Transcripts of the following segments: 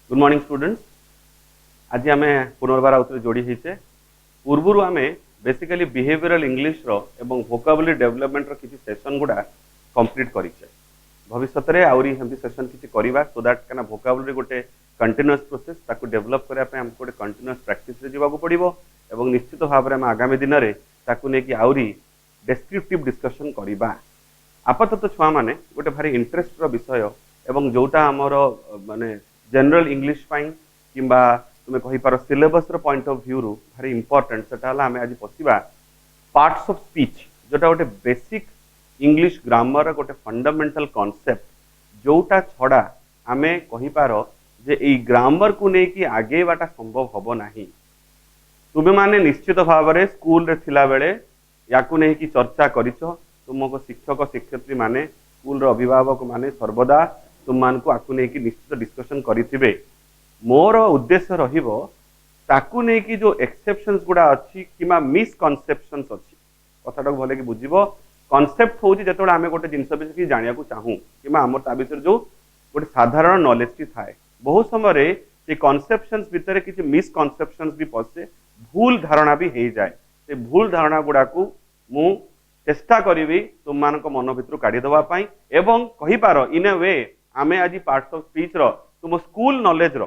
Good morning students. आज आम पुनर्बार आउे जोड़ी होचे। पूर्वर आम बेसिकली बिहेवियरल इंग्लिश रो एवं वोकाबुलरी डेवलपमेंट रो किसी सेशन गुड़ा कंप्लीट करिचे। भविष्य में आउरी हमती सेशन किसी करवा सो दैट कहना वोकाबुलरी गोटे कंटिन्यूअस प्रोसेस ताकू डेवलप करने हमको गोटे कंटिन्यूअस प्रैक्टिस रे जीवाकू पड़िबो एवं निश्चित भाव में आगामी दिन में ताकू नेकी आउरी डेस्क्रिप्टिव डिस्कशन करवा। आपातत छुआ माने गोटे भारी इंटरेस्ट रो विषय एवं जोटा आमर माने जनरल इंग्लिश किंबा तुम्हें कही पार सिलेबस रो पॉइंट ऑफ व्यू रू भारी इंपोर्टेंट सेटा हला हमें आज पसिबा पार्ट्स ऑफ स्पीच जोटा गोटे बेसिक इंग्लिश ग्रामर गोटे फंडामेंटल कॉन्सेप्ट जोटा छड़ा आमे कही पार जे ई ग्रामर को लेकिन आगे बाटा संभव हबो नाही। तुमे माने निश्चित भाव में स्कूल रे थिला बेले याकू नेकी चर्चा करिछो। तुमको शिक्षक शिक्षयित्री माने स्कूल रो अभिभावक माने सर्वदा तुम मान को आकू नेकी निश्चित डिस्कशन करिथिबे। मोर उद्देश्य रहिबो ताकू नेकी जो एक्सेप्शंस गुडा अछि किमा मिसकनसेप्शंस अछि कथाटा भले कि बुझिबो। कॉन्सेप्ट होउची जेतोळे आमे गोटे जिंस बिषय जानिया को चाहू किमा हमर ता विषय जो गोटे साधारण नॉलेज की थाए बहुत समय रे से कॉन्सेप्शंस भितर किछि मिसकनसेप्शंस भी पसे भूल धारणा भी हे जाए। से भूल धारणा गुडा को मु चेष्टा करिवि तुम मान को मन भितर काढी दवा पई एवं कहि पारो इन अ वे आमे आज पार्ट्स ऑफ स्पीच रो तुम स्कूल नॉलेज रो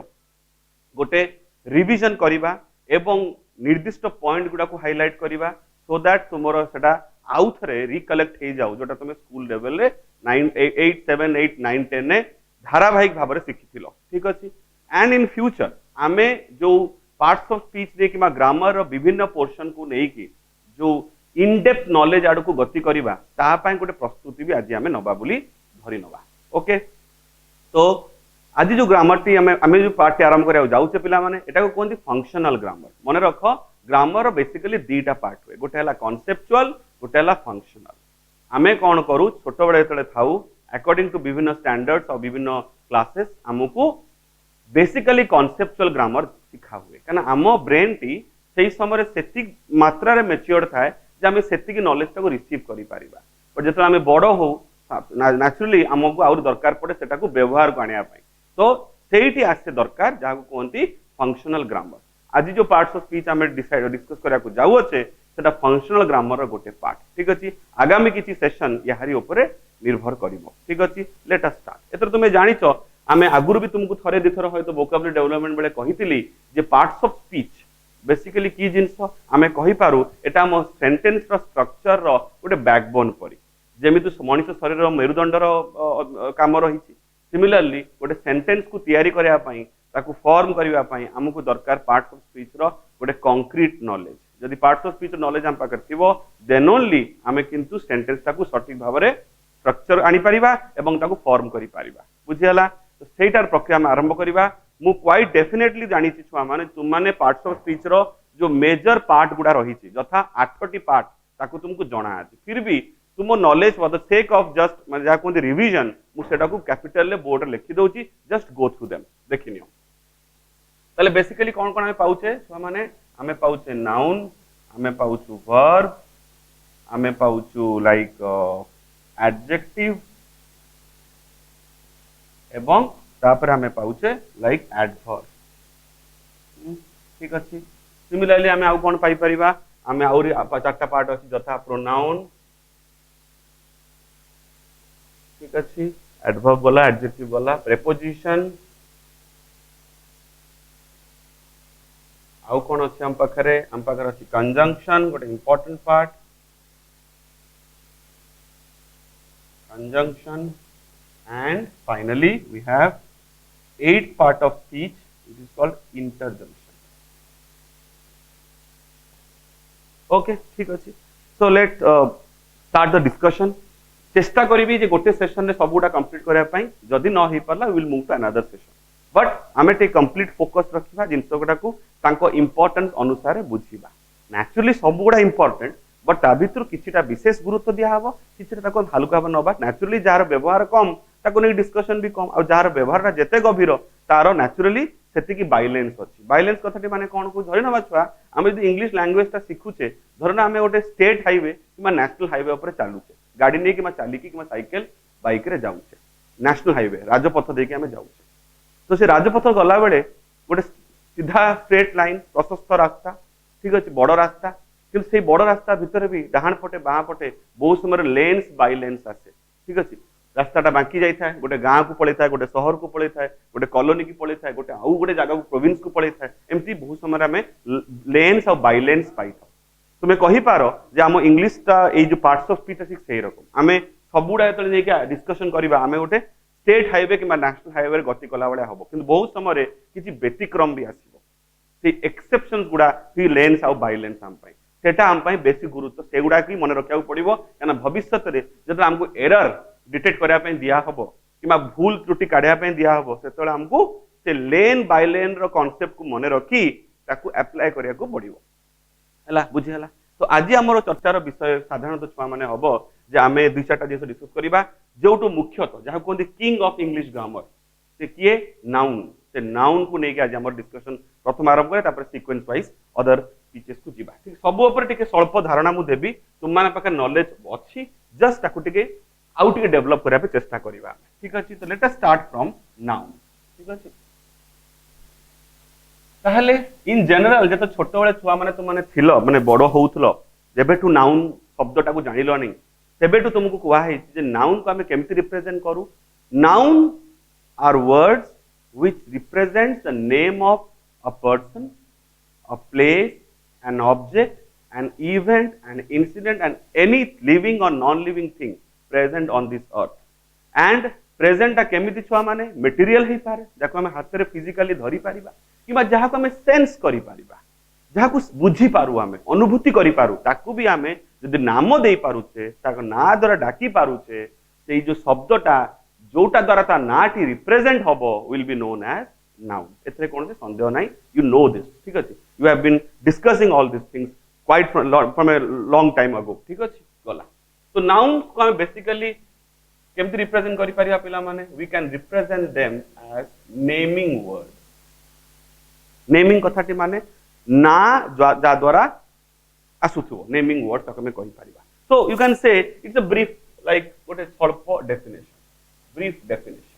गोटे रिविजन करिबा एवं निर्दिष्ट पॉइंट गुडा को हाइलाइट करिबा सो दैट तुमरो सेटा आउ थरे रिकलेक्ट हे जाऊ जोटा तुम स्कूल लेवल रे 9 8 7 8 9 10 ने धारावाहिक भाव में शिखिथिलो। ठीक अछि। एंड इन फ्यूचर आमे जो पार्ट्स ऑफ स्पीच दे किमा ग्रामर रो विभिन्न पोर्शन को नै कि जो इन डेप्थ नॉलेज आड़ को गति करिबा ता पय गोटे प्रस्तुति भी आज आमे नबा बोली धरि नबा। ओके। तो आज जो ग्रामर टी आमे जो पार्ट आरंभ करिया जाउचे पिला माने एटा को कोनती फंक्शनल ग्रामर। मने रखो ग्रामर बेसिकली दीटा पार्ट हुए गोटे हला कॉन्सेप्चुअल गोटे हला फंक्शनल। आमे कोन करू छोट बड़े तळे थाउ अकॉर्डिंग टू विभिन्न स्टैंडर्ड्स और विभिन्न क्लासेस हमको बेसिकली कॉन्सेप्चुअल ग्रामर सिखा हुए कहना आम ब्रेन टी सेही समय सेति मात्रा रे मैच्योर थाए जे आमे सेति की नॉलेज टा को रिसीव करि पारिबा। पर जेतला आमे बड़ हो नेचुरली हमको आउर दरकार पड़े सेटा को व्यवहार को आनिया पई तो सेठी आसे दरकार जहा को कोनती फंक्शनल ग्रामर। आज जो पार्ट्स ऑफ स्पीच आमे डिसाइड डिस्कस करिया को जाउ अछे सेटा फंक्शनल ग्रामर रो गोटे पार्ट। ठीक अछि। आगामी किछि सेशन याहारी ऊपर निर्भर करिवो। ठीक अछि। Let us start. एतर तुमे जानिचो आमे आगुरु भी तुमको थरे दिथर होय तो वोकाबुलरी डेवलपमेंट बेले कहितिली जे पार्ट्स ऑफ स्पीच बेसिकली की जिंस आमे कहि पारु एटा मो सेंटेंस रो स्ट्रक्चर रो गोटे बैकबोन परी जेमिति मनुष्य शरीर रो मेरुदंड रो काम रहिछि। सिमिलरली गोटे सेंटेंस को तैयारी करया पई ताकू फॉर्म करया पई हमकु दरकार पार्ट्स ऑफ स्पीच रो गोटे कंक्रीट नॉलेज। जदि पार्ट्स ऑफ स्पीच नॉलेज हम पाकर थिबो देन ओनली आमे किंतु सेंटेंस ताकू सटीक भाव रे स्ट्रक्चर आनी परिबा एवं ताकू फॉर्म करि परिबा। बुझियला। तो सेटार प्रक्रिया में आरंभ करिबा। मु क्वाइट डेफिनेटली जानि छि छुआ माने तुम माने पार्ट्स ऑफ स्पीच रो जो मेजर पार्ट गुडा रही छि जथा 8टी पार्ट ताकू तुमको जणा अछि फिर भी तुम knowledge for the sake of just माने जा कोन रिवीजन मु सेटा को कैपिटल ले बोर्ड लिखि दउची जस्ट गो थ्रू देम देखिनियो। तले बेसिकली कोन कोन हमें पाउचे छुआ माने हमें पाउचे नाउन हमें पाउचु वर्ब हमें पाउचु लाइक एडजेक्टिव एवं तापर हमें पाउचे लाइक एडवर्ब। ठीक अछि। सिमिलरली हमें आउ कोन पाई परिबा हमें आउरी 4टा पार्ट अछि जथा प्रोनाउन। ठीक अछि। एडवर्ब बोला एडजेक्टिव बोला प्रेपोजिशन आउ कोन अछि हम पाखरे अछि कंजंक्शन गोटे important part conjunction and finally we have 8th part of speech which is called interjunction. Okay, ठीक अछि। So let's start the discussion. चेष्टा करिबी जे गोटे सेशन रे सबुडा कंप्लीट करया पई जदि न हे परला we will move to another session. But हमें टे कंप्लीट फोकस रखिबा जिंस गुडा को तांको इंपोर्टेंस अनुसार बुझिबा। नेचुरली सबुडा इंपोर्टेंट बट ता भितर किछिटा विशेष गुरुत्व दिया हबो किछिटा ताको हल्का भाव नबा। नेचुरली जार व्यवहार कम ताको नै डिस्कशन भी कम और जार व्यवहार जेते गभीर तारो नेचुरली सेति की बाइलेंस अछि। बाइलेंस कथाटी माने कोन को धरि नबा छुआ आमे जदि इंग्लिश लैंग्वेज ता सिखुचे धरना आमे गोटे state highway keema national highway ऊपर चालुचे गाड़ी नै किमा चालिकी किमा साइकिल बाइक रे जाउचे नेशनल हाईवे राजपथ देके आमे जाउचे तो से राजपथ गला बेले गोटे सीधा स्ट्रेट लाइन प्रशस्त रास्ता ठीक अच्छे बड़ रास्ता कि से बड़ रास्ता भितर भी डाहाण पटे बाँ पटे बहुत समय लेन्स बाय लेन्स आसे ठीक अच्छे रास्ताटा बांकी जाए गोटे गाँ को पड़े था गोटे सहर को पड़े था गोटे कॉलोनी की पड़े था गोटे आउ गोटे जगह को प्रोविंस को पड़े था एमती बहुत समय आम लेन्स और बाय लेन्स पाई था तुम्हें कहीपार जे आम इंग्लीशटा ये जो पार्ट्स ऑफ स्पीच ठीक से रकम आम सबुड़ा जो डिस्कसन करवा आम गोटे स्टेट हाईवे कि नेशनल हाईवे गति कला भाया हम कि बहुत समय किसी व्यतिक्रम भी आसो एक्सेप्शन गुड़ा लेन्स आउ बाय लेन्स आम सेटा आम बेसी गुरुत्व से गुड़ा की मन रखा पड़ो क्या भविष्य में जो आमको एरर डिटेक्ट करने दिहब कि भूल त्रुटि काढ़ापी दिहब से आमको से लेन बाय लेन कॉन्सेप्ट को मन रखी अप्लाई करने को पड़ो है बुझीगला तो आज आम चर्चार विषय साधारणतः छुआ मैंने हम जे आम दुई चार्टा जिन डिस्कस करवा जो मुख्यतः जहाँ कहते किंग ऑफ इंग्लिश ग्रामर से किए नाउन से नाउन को लेकिन आज आम डिस्कशन प्रथम आरंभ करें सीक्वेंस वाइज अदर स्पीचेस को जीवा ठीक सब स्वल्प धारणा मुझे देवी तुम पाखे नॉलेज अच्छी जस्ट ताकू आउ टे डेभलप करने चेष्टा करवा ठीक अच्छे तो let us start from noun ठीक अच्छे ताहले इन जनरल जो छोट बड़े छुआ मैंने तुम मैंने बड़ होउथलो जेबेठू नाउन शब्दटा को जानिल नहीं तेबेठू तुमको कहुई नाउन को आम केमती रिप्रेजेंट करू noun are words which represents the name of a person a place an object an event an incident and any living or non living thing present on this earth and प्रेजेंटा केमिति छुआ माने material ही पारे जाको हम हाथ रे physically धरि पारिबा किबा जहा को हम सेंस करि पारिबा जहा को बुझी पारु हम अनुभूति करि पारु ताकू भी हम जदि नाम देई पारुछे ताको ना द्वारा डाकी पारुछे सेई जो शब्दटा जोटा द्वारा ता नाटी रिप्रेजेंट हबो will be known as noun एथरे कोन से संदेह नाही यू नो दिस ठीक अछि you have been discussing all this things quite from a long time ago ठीक अछि गला तो नाउन को हम बेसिकली केमती रिप्रेजेंट करि परिया पिला माने we can represent them as naming word naming कथाटी माने ना जा द्वारा आसुथुवो नेमिंग वर्ड तक में कहि परिबा so you can say it's a brief like गोटे स्वल्प डेफिनेशन ब्रीफ डेफिनेशन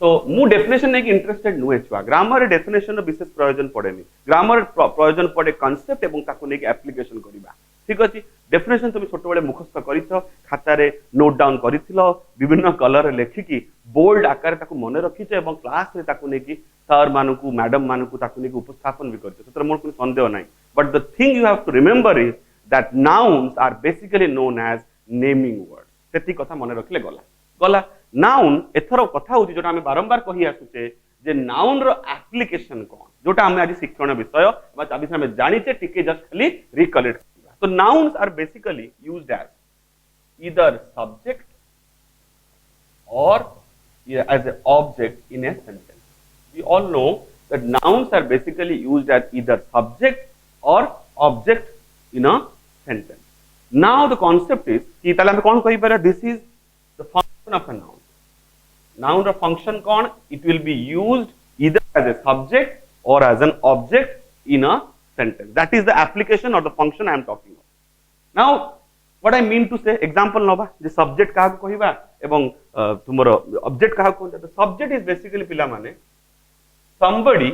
तो मु डेफिनेशन नहीं इंटरेस्टेड नुहे छुआ ग्रामर डेफिनेशन विशेष प्रयोजन पड़ेनी ग्रामर प्रयोजन पड़े कॉन्सेप्ट एवं ताको लेके एप्लीकेशन करबा ठीक अछि डेफिनेशन तुम छोट बड़े मुखस्थ करिछ खातारे नोट डाउन करिथिलो विभिन्न कलर लेखिकी बोल्ड आकार ताको मने रखिछ एवं क्लास रे ताको लेकी सर मानकू मैडम मानकू ताको लेकी उपस्थापन भी करिछ सेतर मोर कोनो संदेह नाही but the thing you have to remember is that nouns are basically known as naming words सेति कथा मने रखले गला गला नाउन एथरो कथा होती जोटा हमें बारंबार कहि आसुचे जे नाउन रो एप्लीकेशन कोन जोटा हमें आज शिक्षण विषय बा ताबी से हमें जानिचे टिके जस्ट खाली recollect so nouns are basically used as either subject or as an object in a sentence. We all know that nouns are basically used as either subject or object in a sentence. Now the concept is कि ताले हमें कौन कही पहले this is the function of a noun. Noun row function कौन it will be used either as a subject or as an object in a sentence. That is the application or the function I am talking of. Now, what I mean to say, example nova, J subject कहा को कहिबा एवं तुमरो object कहा को the subject is basically पिला माने somebody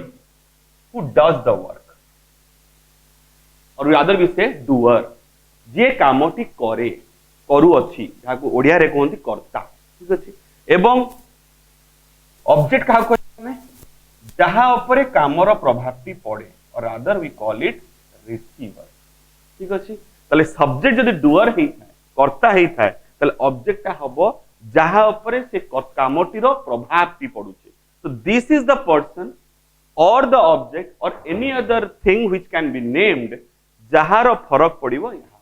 who does the work. और rather we say doer. जे कामटी करे करू अछि जाको ओडिया रे कोहंती कर्ता ठीक अछि एवं object कहा को माने जहा ऊपर कामर प्रभावटी पड़े और other we call it receiver ठीक अछि तले सब्जेक्ट जदि डुअर हेई थाए कर्ता हेई थाए तले ऑब्जेक्ट ता हबो जहा ऊपर से कामटी रो प्रभावटी पडुचे so this is the person or the object or any other thing which can be named जहार फरक पड़िबो यहाँ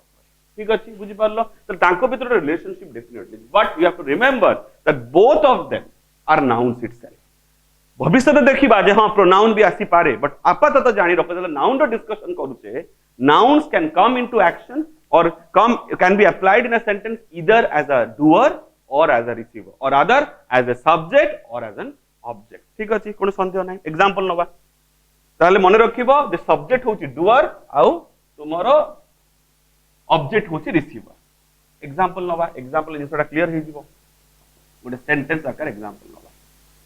ठीक अछि बुझि पारलो त तांको भीतर relationship definitely but you have to remember that both of them are nouns itself भविष्य तो देखिबा जे हां प्रोनाउन भी आसी पारे बट आपातत जानि रखो जे नाउन रो डिस्कशन करूचे nouns can come into action or come can be applied in a sentence either as a doer or as a receiver or other as a subject or as an object ठीक अछि कोन संदेह नै example नबा ताले मने रखिबो जे subject होची doer आउ तुमरो ऑब्जेक्ट होची रिसीवर एग्जांपल नबा एग्जांपल जिसटा क्लियर हे जिवो गोटे सेंटेंस आकार एग्जांपल नबा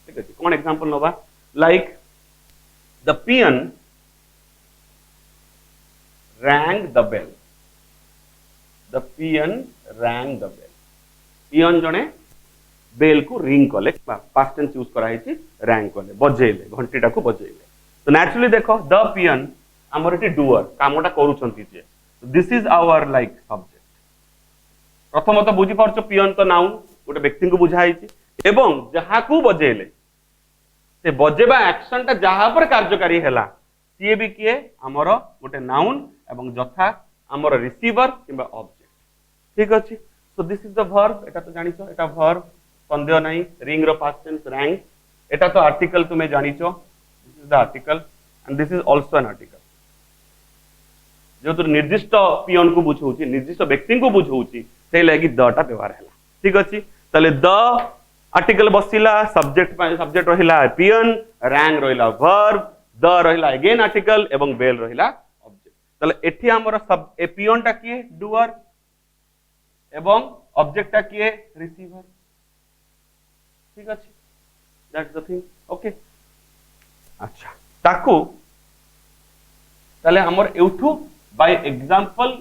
ठीक अछि कोन एग्जांपल नोबा like the peon rang the bell the pian rang the bell peon जने बेल को रिंग कले पास्ट टेंस यूज करा है रैंग कले बजेले घंटीटा को बजेले तो नेचुरली देखो द पियन हमर एटी डुअर कामटा करूछंती जे this is our like subject प्रथम तो बुझी परछ पियन तो नाउन गोटे व्यक्ति को बुझाई एवं जहा को बजेले से बजेबा एक्शन टा जहा पर कार्यकारी हैला सी भी किए हमर गोटे नाउन एवं जथा हमर रिसीवर किबा ऑब्जेक्ट ठीक अछि so this is the verb एटा तो जानिछो एटा वर्ब संदेह नहीं रिंग रो पास्ट टेंस रैंग एटा तो आर्टिकल तुमे जानिछो this is the article and this is also an article जो तो निर्दिष्ट पियन को बुझौची निर्दिष्ट व्यक्ति को बुझौची से लागि द टा व्यवहार हैला ठीक अछि तले द आर्टिकल बसिला सब्जेक्ट रहिला पियन रैंग रहिला वर्ब द रहिला अगेन आर्टिकल एवं बेल रहिला ऑब्जेक्ट तले एठी हमर सब ए पियन टा किए डुअर एवं ऑब्जेक्ट टा किए रिसीवर ठीक अछि दैट्स द थिंग ओके अच्छा ताकू तले हमर एउठू बाय एग्जांपल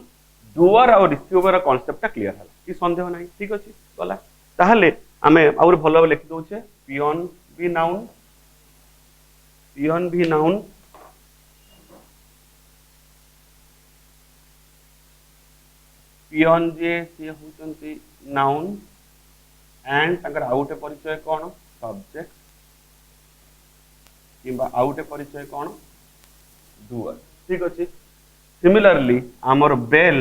डुअर और रिसीवर कांसेप्ट टा क्लियर हला कि संदेह नाही ठीक अछि गला ताहले आमे और भलो लिखि दउ छे पियन भी नाउन पियन जे से होचंती नाउन एंड तंकर आउटे परिचय कोन सब्जेक्ट किबा आउटे परिचय कोन डुअर ठीक अछि सिमिलरली आमर बेल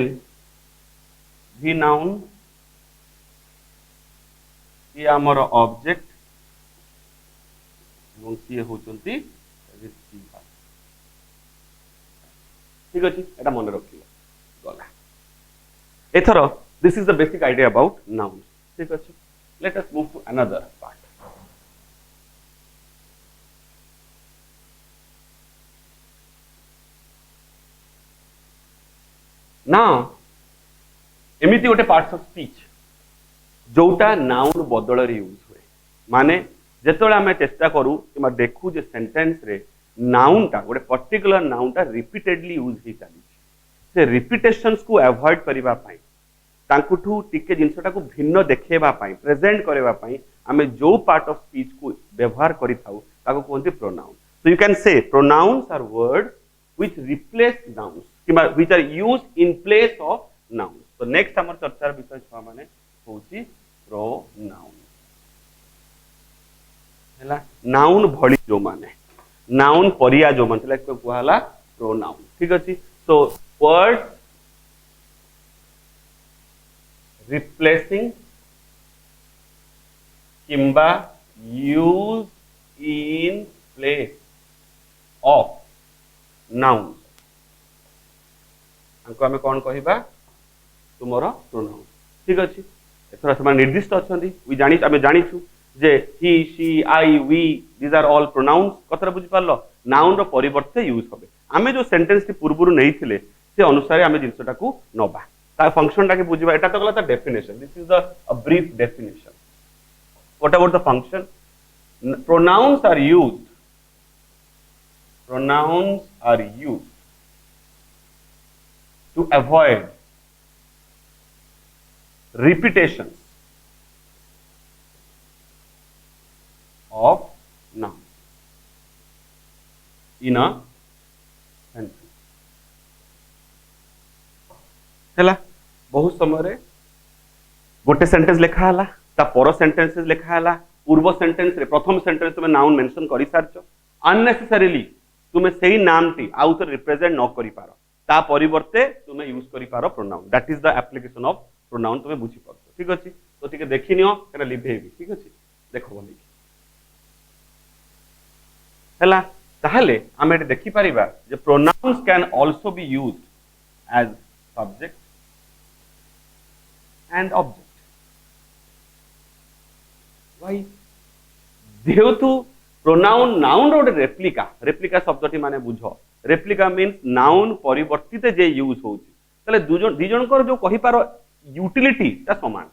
भी नाउन कि आमर ऑब्जेक्ट एवं सी होचंती रिसीवर ठीक अछि एटा मन रखियो गला एथरो this is the basic idea about noun ठीक अछि let us move to another part now एमिति गोटे पार्ट्स ऑफ स्पीच जोटा नाउन बदल रे यूज हुए माने जेतोले हमें चेष्टा करू कि देखू जे सेंटेंस रे नाउन टा गोटे पर्टिकुलर नाउन टा रिपीटेडली यूज ही चली से रिपीटेशंस को अवॉइड करबा पाई तांकुठू टिके जिनसटा को भिन्न देखेबा पाई प्रेजेंट करबा पाई हमें जो पार्ट ऑफ स्पीच को व्यवहार करि थाउ ताको कोनती pronoun so you can say pronouns are words which replace nouns किबा which are used in place of nouns तो नेक्स्ट हमर चर्चार विषय छवा माने होची प्रोनाउन हैला नाउन भली जो माने नाउन परिया जो माने लाइक को हला प्रोनाउन ठीक अछि सो वर्ड्स replacing किंबा use in place of nouns हमको हमें कौन कहिबा तुमरो प्रोनाउन ठीक अछि एथरा समान निर्दिष्ट अछंती वी जानि हमें जानिछु जे he she I we these are all pronouns कतरा बुझि पारलो नाउन रो परिवर्ते यूज होबे हमें जो सेंटेंस के पूर्वरु नै थिले से अनुसार हमें जिंसटा को नबा ता फंक्शन टा के बुझिबा एटा तो गला ता definition this is a brief definition what about the function pronouns are used to avoid repetitions of noun in a sentence हैला बहुत समय रे गोटे सेंटेंस लिखा हला ता पर सेंटेंसेस लिखा हला पूर्व सेंटेंस रे प्रथम सेंटेंस तुमे नाउन मेंशन करि सारछो अननेसेसरीली तुमे सेही नामटी आउट रिप्रेजेंट न करि पारो ता परिवर्ते तुमे यूज करि पारो pronoun that is the application of pronoun तुमे बुझी परछो ठीक अछि तो ठीक देखिनियो केना लिभेबी ठीक अछि देखो बोली हैला ताहले हमें देखि परिबा जे pronouns can also be used as subject and object why जेहेतु प्रोनाउन नाउन रो रेप्लिका शब्दटी माने बुझो रेप्लिका मीन्स नाउन परिवर्तित जे यूज होउची तले दुजन को जो कहि पारो यूटिलिटी ता समान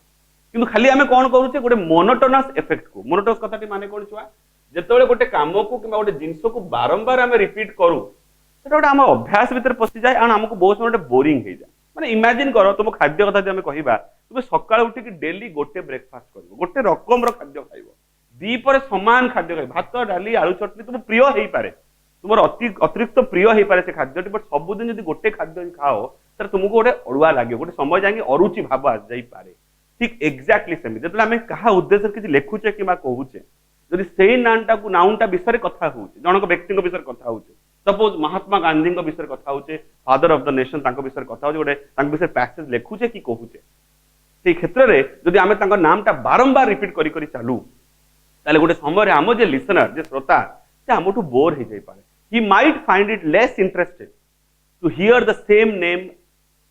किंतु खाली हमें कोन करूचे गोटे मोनोटोनस इफेक्ट को मोनोटोनस कथाटी माने कोन छुआ जेतेबेले गोटे काम को कि गोटे जिनस को बारंबार आम रिपीट करूँ सेटा गोटे आम अभ्यास भितर पशि जाए और आमको बहुत समय बोरिंग हो जाए माने इमेजिन कर तुम खाद्य कथा आम कहवा तुम सकाल उठिक डेली गोटे ब्रेकफास्ट कर गोटे रकम खाद्य खाइब दीपर समान खाद्य खाइब भात डाली आलू चटनी तुम प्रिय हो पारे तुम अतिरिक्त प्रिय हो पारे से खाद्य बट सबुदिन जब गोटे खाद्य खाओ तर तुमको गोटे अड़ुआ लगे गोटे समय जाए अरुचि भाव आ जाई पारे ठीक एक्जाक्टली सेम जो आम क्या उद्देश्य किसी लिखुचे कि कहूचे जदि से नाउनटा विषय कथा हो जनक व्यक्ति विषय कथा हो सपोज महात्मा गांधी विषय कथा होचे फादर ऑफ द नेशन विषय कथा होचे गोटे विषय पैसेज लिखुचे कि कहूचे से क्षेत्र में जदि आम नामटा बारंबार रिपीट करी करी चालू ताले गोटे समय आम जे लिसनर जे श्रोता से आमठू बोर हो जाए he might find it less interested to hear the same name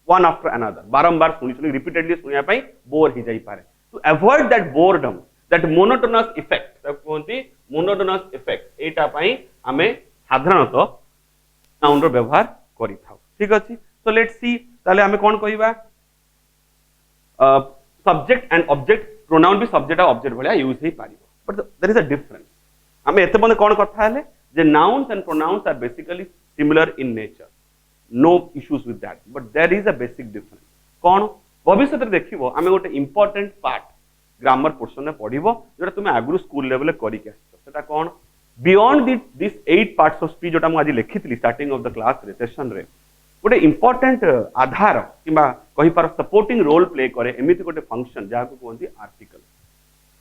one after another बारंबार शुणी रिपीटेडली शुणा बोर हो जाए to avoid that boredom that monotonous effect कहते मोनोटोनस इफेक्ट एटापाई आमे साधारणतः नाउन रो व्यवहार करि थाउ ठीक अछि सो लेट्स सी ताले आमे कोन कहिबा सब्जेक्ट एंड ऑब्जेक्ट प्रोनाउन भी सब्जेक्ट और ऑब्जेक्ट भलिया यूज हे पारिबो but there is a difference आमे एते बने कोन कथा हले जे nouns and pronouns are basically similar in nature no issues with that but there is a basic difference कोन भविष्य रे देखिबो आमे गोटे इंपोर्टेंट पार्ट ग्रामर पोर्शन में पढ़िबो जोटा तुमे आगु स्कूल लेवल करि के आछो सेटा कोन beyond this 8 parts of speech जोटा मु आज लिखितली स्टार्टिंग ऑफ द क्लास रे सेशन रे गोटे इंपोर्टेंट आधार किंबा कहि पार सपोर्टिंग रोल प्ले करे एमिति गोटे फंक्शन जहा को कहंती article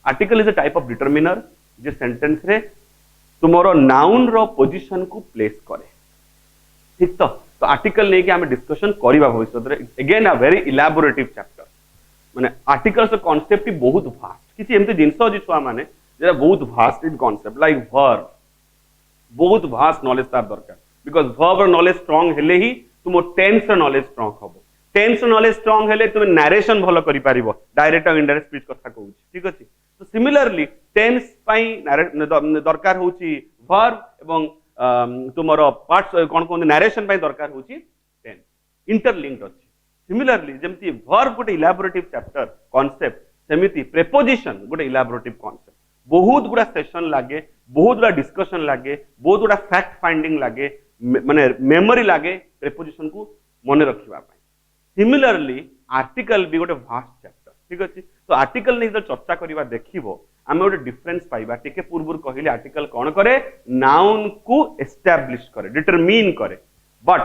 article is a type of determiner जे सेंटेंस रे तुमरो नाउन रो पोजीशन को प्लेस करे ठीक तो आर्टिकल नहीं कि हमें डिस्कशन करिबा भविष्य रे अगेन अ वेरी इलैबोरेटिव चैप्टर माने आर्टिकल्स कांसेप्ट बहुत भास्ट किछि एमते जिंस अछि छुआ माने जेरा बहुत भास्ट इन कांसेप्ट लाइक वर्ब बहुत भास्ट नॉलेज तार दरकार बिकॉज़ वर्ब नॉलेज स्ट्रांग हेले ही तुम टेंस नॉलेज स्ट्रांग हबो टेंस नॉलेज स्ट्रांग हेले तुम नरेशन भलो करि पारिबो डायरेक्ट और इनडायरेक्ट स्पीच कथा कहू ठीक अछि तो सिमिलरली टेंस पई दरकार होची वर्ब एवं तुमरो पार्ट्स कोन कोन नरेशन पई दरकार होची टेंस इंटरलिंक्ड अछि सिमिलरली जेमती वर्ब गोटे इलैबोरेटिव चैप्टर कांसेप्ट सेमिति प्रेपोजिशन गोटे इलैबोरेटिव कांसेप्ट बहुत गुड़ा सेशन लागे बहुत गुड़ा डिस्कशन लागे बहुत गुड़ा फैक्ट फाइंडिंग लागे माने मेमोरी लागे प्रेपोजिशन को मन रखिबा पई सिमिलरली आर्टिकल भी गोटे भास्ट चैप्टर ठीक अछि तो आर्टिकल नै जो चर्चा करिबा देखिबो आमे गोटे डिफरेंस पाइबा टिके पूर्वुर कहिले आर्टिकल कोन करे नाउन को एस्टैब्लिश करे डिटरमिन करे बट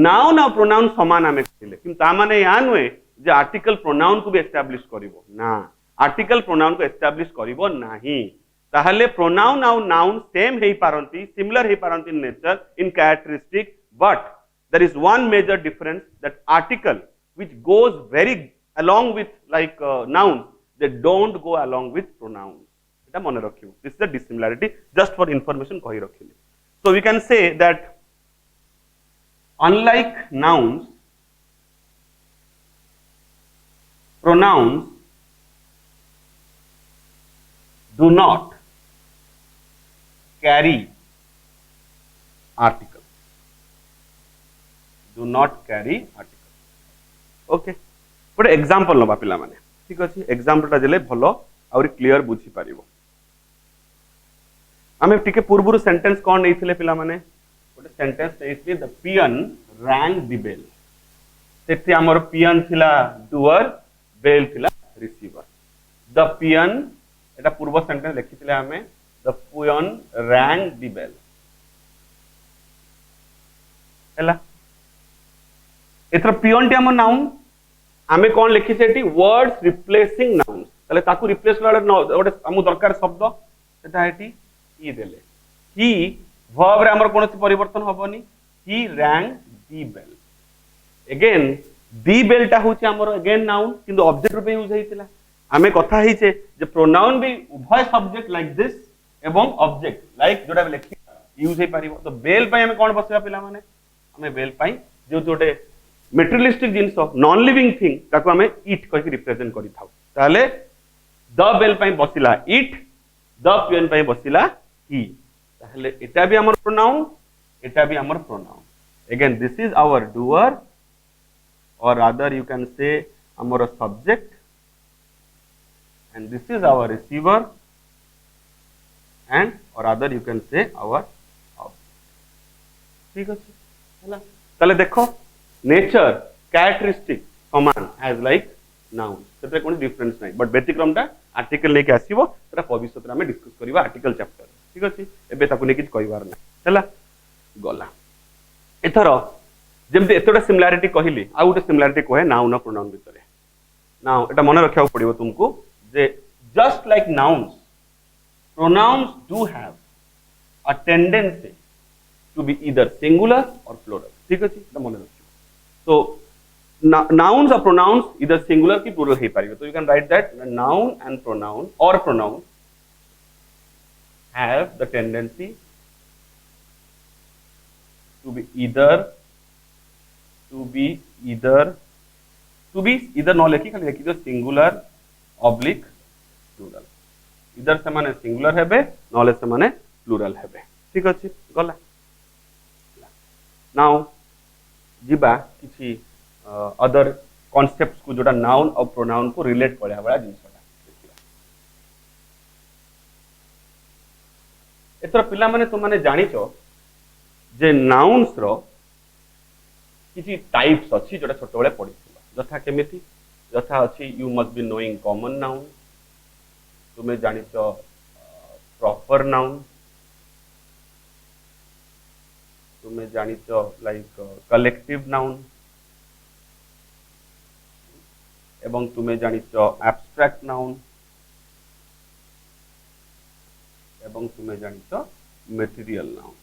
नाउन और प्रोनाउन समान आमे कहिले किंतु ता माने या नुए जे आर्टिकल प्रोनाउन को भी एस्टैब्लिश करिवो ना आर्टिकल प्रोनाउन को एस्टैब्लिश करिवो नाही ताहले प्रोनाउन और नाउन सेम हेई पारंती सिमिलर हेई पारंती in nature in characteristic but there is one major difference that article which goes very along with like nouns they don't go along with pronouns eta mone rakhibo this is the dissimilarity just for information kahi rakhili so we can say that unlike nouns pronouns do not carry article do not carry article okay गोटे example नबा पिला माने ठीक अछि एग्जांपलटा देले भलो और clear बुझी पारिबो आमे टिके पूर्वरु सेंटेंस कोन नैथिले पिला माने गोटे सेंटेंस नैथि the peon rang the bell सेठी हमर पियन थिला डुअर बेल थिला रिसीवर द पियन एटा पूर्व सेंटेंस लिखिथिले आमे the peon rang the bell हला एतर पियन टी हमर नाउन आमे कौन लिखी सेठी वर्ड्स रिप्लेसिंग नाउन्स तले ताकू रिप्लेस वाला गोटे हमु दरकार शब्द सेटा हेठी ही देले ही वर्ब रे हमर कोनोसी परिवर्तन होबनी he rang the bell again the बेलटा होची हमर अगेन नाउन किंतु ऑब्जेक्ट रूपे यूज हेतिला आमे कथा हिचे जे प्रोनाउन भी उभय सब्जेक्ट लाइक दिस एवं ऑब्जेक्ट लाइक जोटा लिखि यूज हे पारिबो तो बेल पई हमें कोन बसबा पिला माने हमें बेल पई जो जोटे मेटेरियलिस्टिक जिंस नॉन लिविंग थिंग ताको हमें इट कहि रिप्रेजेंट करि थाउ ताले द बेल पई बसिला इट द पियन पई बसिला ही ताले एटा भी हमर प्रोनाउन एटा भी हमर pronoun again this is our doer और रादर यू कैन से हमर subject and this is our receiver and or rather you can say our object. ठीक अछि हला ताले देखो नेचर कैरेक्टरिस्टिक समान एज लाइक नाउन सेते कोन डिफरेंस नाही बट व्यतिक्रम टा आर्टिकल लेके आसीबो तरा भविष्य रे हम डिस्कस करबा आर्टिकल चैप्टर ठीक अछि एबे ताकू ने किछ कहिबार नाही हला गला एथरो जेमते एतोटा सिमिलरिटी कहिली आ उटे सिमिलरिटी कोहे नाउन और प्रोनाउन भितरे नाउ एटा मने रखिया पड़िबो तुमको जे just like nouns pronouns do have a tendency to be either singular or plural ठीक अछि एटा मने रखियो so nouns or pronouns either singular ki plural hey पारिबो so you can write that noun and pronoun or pronoun have the tendency to be either no लेखि खाली लेखि दो singular oblique plural इधर से माने singular हेबे नॉलेज से माने plural हेबे ठीक अछि गला नाउ जिबा किछि अदर कांसेप्ट्स को जोटा नाउन और प्रोनाउन को रिलेट करया वाला जिंसटा देखिबा एतर पिला माने तुम माने जानिचो जे नाउन्स रो किछि टाइप्स अछि जोटा छोट बेले पढिथिबा जथा केमिति जथा अछि you must be knowing common noun तुम्हें जानिच प्रॉपर नाउन तुम्हें जानिच लाइक कलेक्टिव नाउन एवं तुम्हें जानिच एब्स्ट्रैक्ट नाउन एवं तुम्हें जानिच मटेरियल नाउन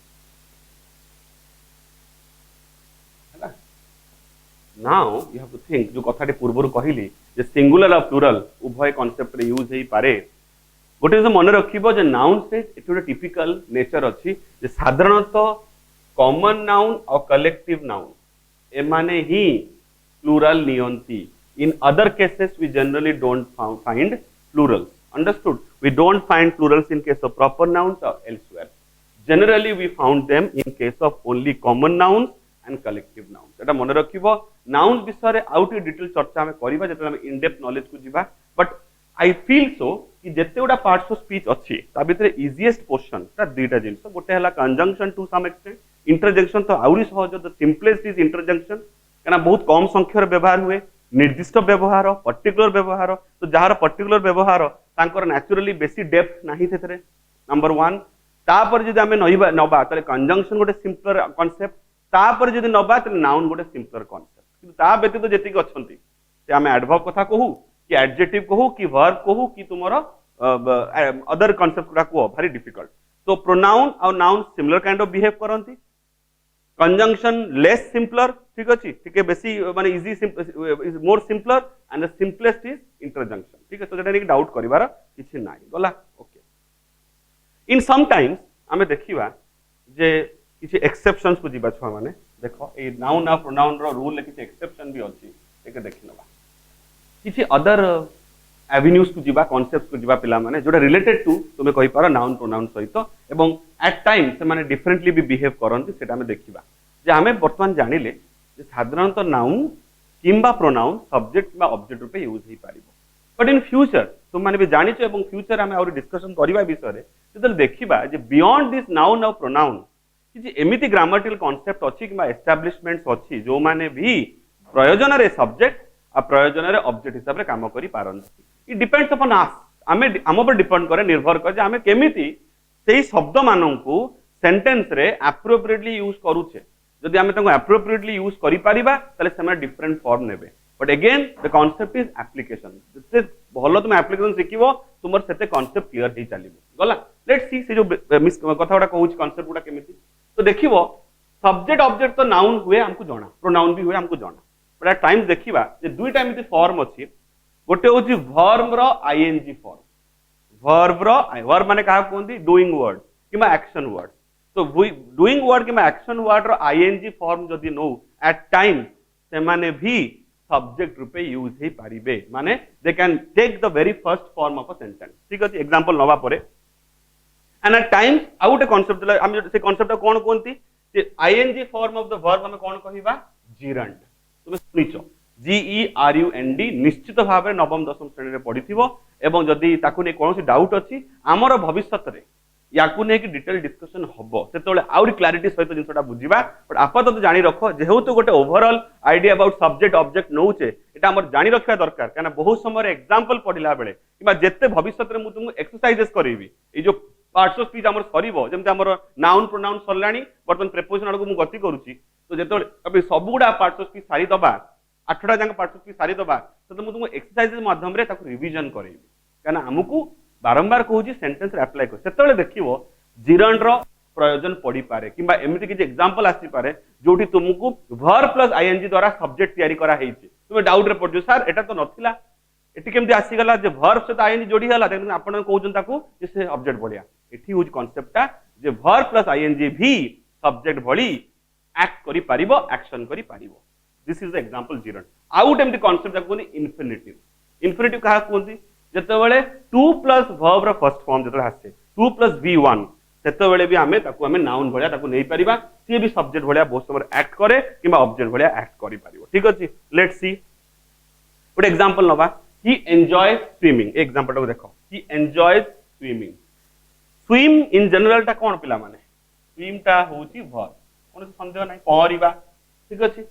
हैला now you have to think जो कथाटी पूर्वरु कहिली जे सिंगुलर और प्लूरल उभय कांसेप्ट रे यूज हेई पारे गोटे जो मन रखिबो जे नाउन से एतोडे टिपिकल नेचर अछि जे साधारणतः common noun or collective noun ए माने ही प्लूरल नियंती in other cases we generally don't find plurals understood we don't find plurals in case of proper nouns or elsewhere generally we found them in case of only common nouns and collective nouns एटा मन रखिबो noun विषय रे out detail चर्चा हम करबा जेते हम in depth knowledge को जिबा बट आई फील सो कि जेते गुडा पार्ट्स ऑफ स्पीच अछि ता भितरे इजीएस्ट पोर्शन ता दुईटा जिंस गोटे हला conjunction to some extent interjection तो आउरी सहज द सिंपलेस्ट इज इंटरजेक्शन कना बहुत कम संख्या रे व्यवहार हुए निर्दिष्ट व्यवहार पर्टिकुलर व्यवहार तो जहार पर्टिकुलर व्यवहार तांकर नेचुरली बेसी डेप्थ नाही थेतरे नंबर 1 तापर जदि हमें नबा तले कंजंक्शन गोटे सिंपलर कांसेप्ट तापर जदि नबा तले नाउन गोटे सिंपलर कांसेप्ट किंतु ता व्यतीत जेति अछंती से हमें एडवर्ब कथा कहू कि एडजेक्टिव कहू कि वर्ब कहू कि तुमरो अदर कांसेप्ट गुडा को very difficult तो pronoun or noun similar kind of behave करंती कंजंक्शन लेस सिंपलर ठीक अछि ठीक है बेसी माने easy is more simpler and the simplest is interjection ठीक है तो जेटा नहीं डाउट करिवार किछि नाही गला ओके इन सम टाइम्स हमें देखिबा जे किछि एक्सेप्शंस को जिबा छुआ माने देखो a noun or pronoun row rule ले किछि एक्सेप्शन भी अछि एके देखिनबा किछि अदर एवेन्यूज को जीवा कॉन्सेप्ट्स को जीवा पिला माने जोटा रिलेटेड टू तुमे कहि पारो नाउन प्रोनाउन सहित एवं एट टाइम से माने डिफरेंटली भी बिहेव करंती सेटा हमें देखिबा जे हमें वर्तमान जानिले जे साधारणतः नाउन किंबा प्रोनाउन सब्जेक्ट किंबा ऑब्जेक्ट रूपे यूज हे पारिबो बट इन फ्यूचर तुम माने भी जानिछ एवं फ्यूचर हमें और डिस्कशन करबा विषय रे जदि देखिबा जे beyond this noun or pronoun कि एमिति ग्रामेटिकल कॉन्सेप्ट अछि किंबा एस्टैब्लिशमेंट्स अछि जो माने भी प्रयोजन रे सब्जेक्ट आ प्रयोजन रे ऑब्जेक्ट हिसाब रे काम करि पारंती इट डिपेंड्स अपॉन अस आमे हम पर डिपेंड करे निर्भर करे आमे केमिति सेही शब्द माननकु सेंटेंस रे एप्रोप्रिएटली यूज करूछे जदि आमे ताको एप्रोप्रिएटली यूज करि पारिबा तले सेमे डिफरेंट फॉर्म नेबे but again the concept is application जते भलो तुम एप्लीकेशन सिखिबो तुमर सेते कांसेप्ट क्लियर हे चलिबो गला लेट्स सी से जो मिस कथाडा कहूछ कांसेप्ट गुडा केमिति तो देखिबो सब्जेक्ट ऑब्जेक्ट तो नाउन हुए हमको जाना प्रोनाउन भी हुए हमको जाना बट एट टाइम्स देखिबा जे दुईटा एमिति फॉर्म अछि गोटे होची वर्ब रो आईएनजी फॉर्म वर्ब माने कहा कोंदी डूइंग वर्ड किबा एक्शन वर्ड तो डूइंग वर्ड किबा एक्शन वर्ड रो आईएनजी फॉर्म जदी नो एट टाइम से माने भी सब्जेक्ट रूपे यूज हे पारिबे माने they can take the very first form of a sentence ठीक अछि एग्जांपल नवा परे and at times out a concept हम से कांसेप्ट कोन कोंती जे ING form of the verb हम कोन कहिबा जिरंड तुमे सुनिचो GERUND निश्चित भाव नवम दशम श्रेणी में पढ़ी एवं जदि ताकू नहीं कौन डाउट अच्छी आमर भविष्य रे याकू नहीं कि डिटेल डिस्कशन हम से आउरी क्लारिटी सहित जिनसा बुझा बट आपातत जानी रख जेहेतु गोटे overall idea about subject object नौचे यहाँ आम जानी रखा दरकार कहीं बहुत समय एग्जांपल पढ़ला बेले कि जिते भविष्य में तुमको एक्सरसाइजेस करी ये जो पार्ट्स ऑफ स्पीच आम सर जमी आम नाउन प्रोनाउन सरला बर्तमान प्रेपोजिशन आड़ को गति करुच्ची तो जो सबुगुड़ा पार्ट्स ऑफ स्पीच सारी दबा 8टा जाक पार्ट्स ऑफ स्पीच सारी दबा तो तुमको एक्सरसाइजेस माध्यम रिविजन करेबी कहीं आमको बारंबार कहूँ सेंटेंस अप्लाई कर देखो जिरंड प्रयोजन पड़ी पारे कि एमती किसी एग्जांपल आसीपारे जो तुमको वर्ब प्लस आईएनजी द्वारा सब्जेक्ट तैयारी करा तुम डाउट रे पड़ो सर एटा तो नथिला एटी केमती आसीगला जे वर्ब सहित आईएनजी जोड़ी हला आपण कहउछन से ऑब्जेक्ट बढ़िया एठी होज कांसेप्टटा जे वर्ब प्लस आईएनजी भी सब्जेक्ट भली एक्ट करि पारिबो एक्शन करि पारिबो this is the example gerund out एमती कांसेप्ट को इन्फिनिटिव इन्फिनिटिव कहा कहउती जेतेबेले 2 प्लस वर्ब रो फर्स्ट फॉर्म जेते आसे 2 प्लस v1 सेतेबेले भी आमे ताकू आमे नाउन भलिया ताकू नै परिबा सी भी सब्जेक्ट भलिया बहुत समय एक्ट करे किबा ऑब्जेक्ट भलिया एक्ट करि पारिबो ठीक अछि लेट्स सी गुड एग्जांपल नबा ही एन्जॉयज स्विमिंग एग्जांपल को देखो he enjoys swimming swim in general टा कोन पिला माने स्विम टा होची वर्ब कोन संदेह नै पहरिबा ठीक अछि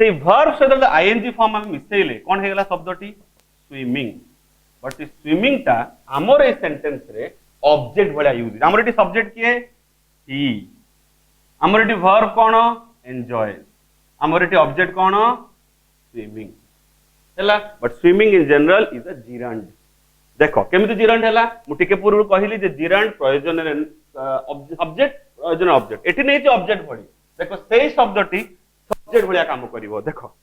से वर्ब से द आईएनजी फॉर्म हम मिसेले कोन हेगला शब्दटी स्विमिंग बट स्विमिंग टा हमर ए सेंटेंस रे ऑब्जेक्ट भलिया यूज हमर एटी सब्जेक्ट किए ही हमर एटी वर्ब कोन एन्जॉय हमर एटी ऑब्जेक्ट कोन स्विमिंग हैला but swimming in general is a gerund देखो केमिति जिरंड हैला मु टिके पूर्व कहली जे जिरंड प्रयोजन सब्जेक्ट प्रयोजन ऑब्जेक्ट एटी नै जे ऑब्जेक्ट भली देखो सेही शब्दटी सब्जेक्ट भलिया काम करिवो देखो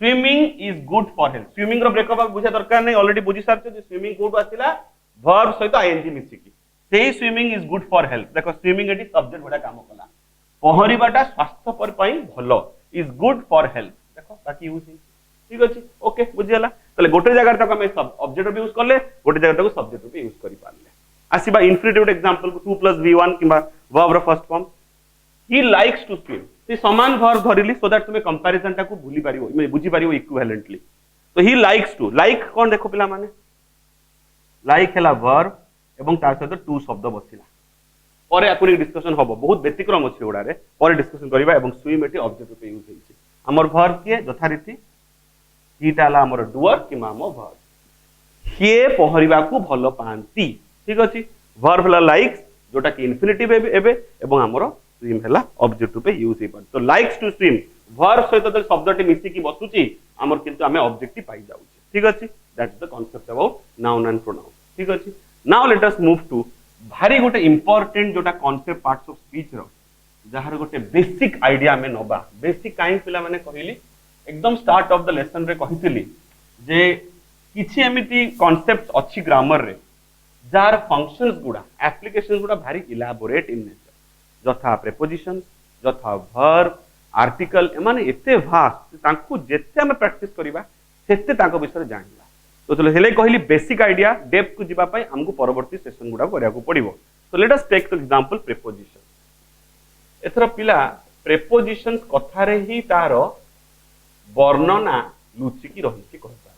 swimming is good for health swimming रो ब्रेकअप बुझा दरकार नहीं ऑलरेडी बुझी सारछे जे स्विमिंग कोड आसिला वर्ब सहित आईएनजी मिसिकी सेही swimming is good for health देखो स्विमिंग एटी सब्जेक्ट भलिया काम कला पहरिबाटा स्वास्थ्य पर पई भलो इज गुड फॉर हेल्थ देखो बाकी यूज ठीक अछि ओके बुझियला तले गोटे जगह तक हम सब ऑब्जेक्ट भी यूज करले गोटे जगह तक सब्जेक्ट भी यूज करि पारले आसीबा इन्फिनिटिव एग्जांपल को 2 प्लस v1 किबा वर्ब रो first form he likes to swim से समान वर्ब धरिली सो दैट तुमे कंपैरिजन टा को भूली पारिबो मैं बुझी पारिबो इक्विवेलेंटली तो ही लाइक्स टू लाइक कोन देखो पिला माने लाइक हैला वर्ब एवं तार सहित टू शब्द बसिला परे आकुरी डिस्कशन हबो बहुत व्यतिक्रम अछि ओडारे परे डिस्कशन करिबा एवं स्विम एटी ऑब्जेक्ट रूपे यूज होइछि हमर वर्ब के यथारीति हीटा हला हमर डुअर कि मामो वर्ब हे पहरिबा को भलो पांती ठीक अछि वर्ब हला लाइक्स जोटा कि इन्फिनिटिव एबे एवं हमर स्विम हैला ऑब्जेक्ट रूपे यूज हे तो लाइक्स टू स्विम वर्ब सहित तो शब्दटी मिसी की बसुची हमर किंतु हमें ऑब्जेक्ट पाई जाउची ठीक अछि that is the concept about noun and pronoun ठीक अछि now let us move to भारी गोटे इंपोर्टेंट जोटा कांसेप्ट पार्ट्स ऑफ स्पीच रो जहार गोटे बेसिक आईडिया में नबा बेसिक काई पिला माने कहिली एकदम स्टार्ट ऑफ द लेसन रे कहितली जे किछि एमिति कांसेप्ट अछि ग्रामर रे जार फंक्शंस गुडा एप्लीकेशंस गुडा भारी इलाबोरेट इन नेचर जथा प्रेपोजिशन जथा वर्ब आर्टिकल एमाने एते भास्ट तांको जेते हम प्रैक्टिस करिबा सेते तांको विषय जानिबा तो चलो हेले कहली बेसिक आईडिया डेप्थ को जिबा पई हमको परवर्ती सेशन गुडा करिया को पड़िबो so let us take for example preposition एथरा पिला प्रेपोजिशंस कथा रे ही तार वर्णना लुचि की रही छी कहता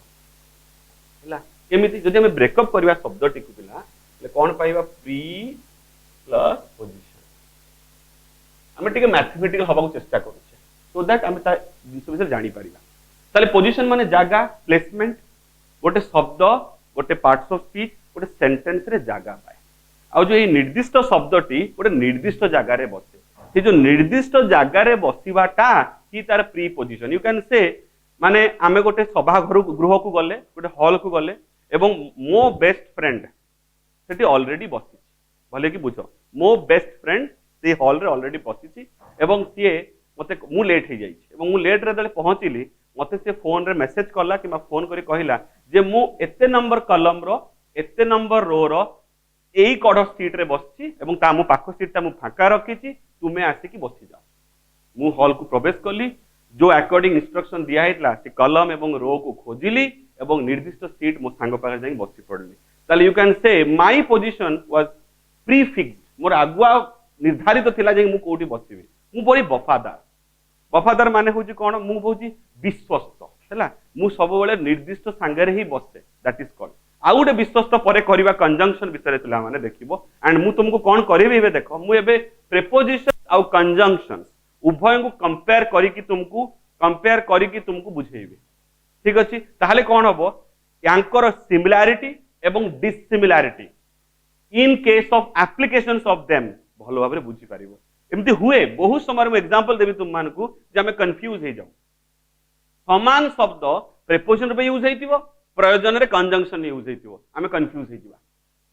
हैला केमिति जदि हम ब्रेकअप करबा शब्दटी को पिला ले कोन पाइबा प्री प्लस पोजिशन हमें टिके मैथमेटिकल हबा को चेष्टा करूछे सो दैट हम ता विषय जानि परिबा ताले पोजीशन माने जागा प्लेसमेंट गोटे शब्द गोटे पार्ट्स ऑफ स्पीच गोटे सेंटेंस रे जागा पाए आ जो ये निर्दिष्ट शब्दटी गोटे निर्दिष्ट जागा रे बसे से जो निर्दिष्ट जागा रे बसिबाटा ही तार प्री पोजीशन यू कैन से माने आमे गोटे सभा घर गृह को गले गोटे हॉल को गले एवं मो बेस्ट फ्रेंड सेठी ऑलरेडी बसी भले कि बुझो मो बेस्ट फ्रेंड से हॉल रे ऑलरेडी बसी एवं सी मते मु लेट हो जाई एवं मु लेट रे पहुंचली मते से फोन रे मेसेज करला कि फोन करी कहला जे मु एते नंबर कलम रो एते नंबर रो रो एई कड सीट रे बसची एवं ता मु पाखो सीट ता मु फाका रखीची तुमे आसी की बसी जाओ मु हॉल को प्रवेश करली जो अकॉर्डिंग इंस्ट्रक्शन दिया हैतला से कलम एवं रो को खोजिली एवं निर्दिष्ट सीट मो सांग पाखा जाई बसी पड़ली ताले you can say my position was prefixed मोर आगुआ निर्धारित थिला जे मु कोठी बसिबी मु बड़ी वफादार माने होची कोन मु होची विश्वस्त हैला मु सब बेले निर्दिष्ट सांगरे ही बसे दैट इज कॉल्ड आउ गोटे विश्वस्त परे करबा कंजंक्शन विषय पिला माने देखिबो एंड मु तुमको कोन करबी एबे देखो मु एबे प्रीपोजिशन आउ कंजंक्शंस उभय को कंपेयर करिकी तुमको बुझेइबे ठीक अछि ताहले कोन हबो यांकर सिमिलैरिटी एवं dissimilarity in case of applications of them भलो भाबरे बुझी पारिबो एमती हुए बहुत समय में एग्जांपल देबी तुम मान को जे हमें कंफ्यूज हे जाऊ समान शब्द प्रीपोजिशन पे यूज हेतिबो प्रयोजन रे कंजंक्शन यूज हेतिबो हमें कंफ्यूज हे जिबा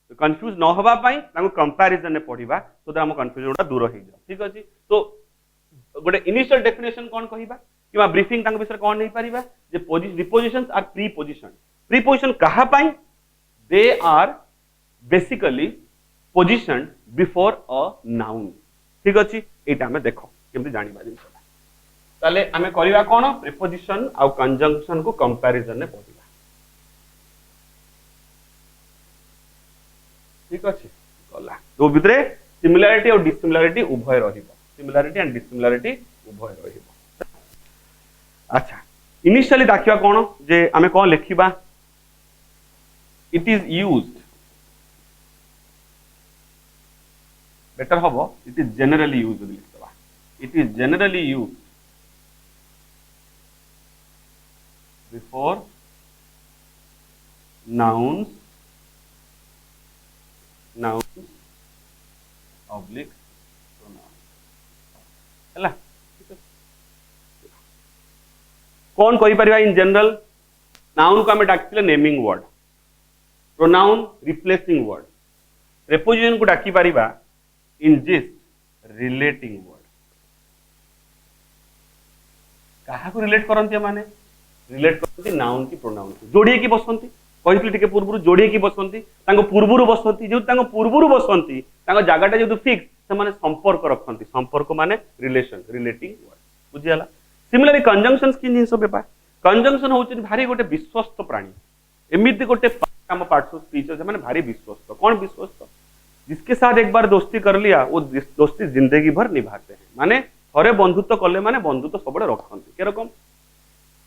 तो कंफ्यूज न होबा पई ताको कंपैरिजन ने पढिबा तो हम कंफ्यूजन दूर हो जाऊ ठीक अछि तो गोटे इनिशियल डेफिनेशन कोन कहिबा किबा ब्रीफिंग तांग विषय कोन नै परिबा जे प्रीपोजिशंस आर प्रीपोजिशन कहा पाई they are basically positioned before a noun ठीक अछि एटा हमें देखो केमति जानिबा जिंसटा ताले हमें करिबा कोन प्रीपोजिशन आ कंजंक्शन को कंपैरिजन ने पढिबा ठीक अछि गला तो भितरे सिमिलैरिटी और डिसिमिलैरिटी उभय रहिबो सिमिलैरिटी एंड डिसिमिलैरिटी उभय रहिबो अच्छा इनिशियली देखिबा कोन जे हमें कोन लिखिबा इट इज यूज्ड बेटर हबो इट इज जनरली यूज्ड लिखबा it is generally used before nouns oblique pronoun हला कौन कहि परिबा इन जनरल नाउन को हमें डाकिले naming word pronoun replacing word preposition को डाकी परिबा इन जिस्ट रिलेटिंग वर्ड कहा को रिलेट करंती माने रिलेट करंती नाउन की प्रोनाउन की जोड़ी की बसंती कहितली टिके पूर्वरु जोड़ी की बसंती तांको पूर्वरु बसंती जो तांको पूर्वरु बसंती तांको जागाटा जो फिक्स से माने संपर्क रखंती संपर्क माने रिलेशन रिलेटिंग वर्ड बुझियाला सिमिलरली कंजंक्शंस की जिंस बेपा कंजंक्शन होची भारी गोटे विश्वस्त प्राणी एमिति गोटे काम पार्ट्स ऑफ स्पीच है माने भारी विश्वस्त कौन विश्वस्त जिसके साथ एक बार दोस्ती कर लिया वो दोस्ती जिंदगी भर निभाते हैं माने थरे बंधुत्व कले माने बंधुत्व सबले रखंती के रकम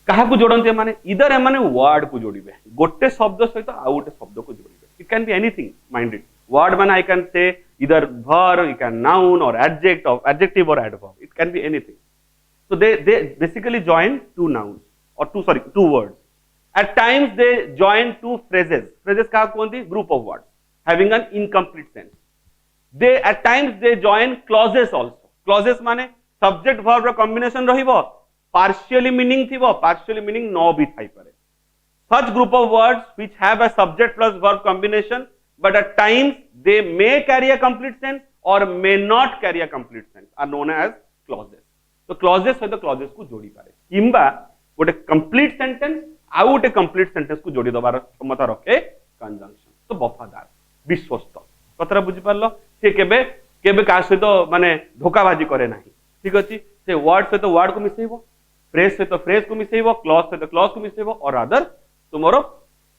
कहा को जोड़ते माने इधर माने वर्ड को जोड़िबे गोटे शब्द सहित आउ गोटे शब्द को जोड़िबे it can be anything minded word माने आई कैन से इधर verb you can noun or adjective or adverb it can be anything so they basically join two nouns or two words at times they join two phrases का कोनती group of words having an incomplete sense they at times they join clauses also clauses माने subject verb रो combination रहिबो partially meaning थिबो partially meaning न भी Thai पारे such group of words which have a subject plus verb combination but at times they may carry a complete sense or may not carry a complete sense are known as clauses so clauses सहित clauses को जोड़ी पारे किंबा गोटे complete sentence आ गोटे complete sentence को जोड़ी दबार क्षमता रखे कंजंक्शन तो वफादार विश्वस्त कतरा बुझी पारलो से केबे केबे का सहित माने धोखाबाजी करे नाही ठीक अछि से वर्ड सहित वर्ड को मिसेइबो फ्रेज सहित फ्रेज को मिसेइबो क्लॉज सहित क्लॉज को मिसेइबो और अदर तुमरो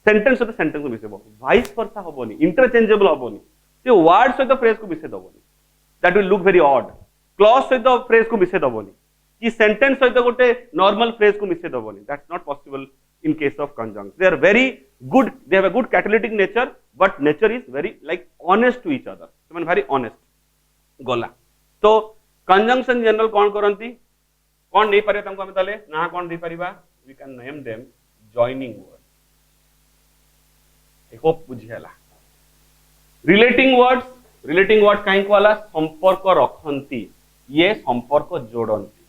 सेंटेंस सहित सेंटेंस को मिसेइबो वाइस वर्सा होबोनी इंटरचेंजेबल होबोनी से वर्ड सहित फ्रेज को मिसे दबोनी that will look very odd clause सहित फ्रेज को मिसे दबोनी कि सेंटेंस सहित गोटे नॉर्मल फ्रेज को मिसे दबोनी that's not possible in case of conjunctions they are very good they have a good catalytic nature but nature is very like honest to each other I mean very honest गला तो conjunction general कौन करंती कौन नहीं पारे तुमको हमें ताले ना कौन दे परिबा we can name them joining word I hope बुझियाला relating words काहे को वाला संपर्क रखंती ये संपर्क जोड़ंती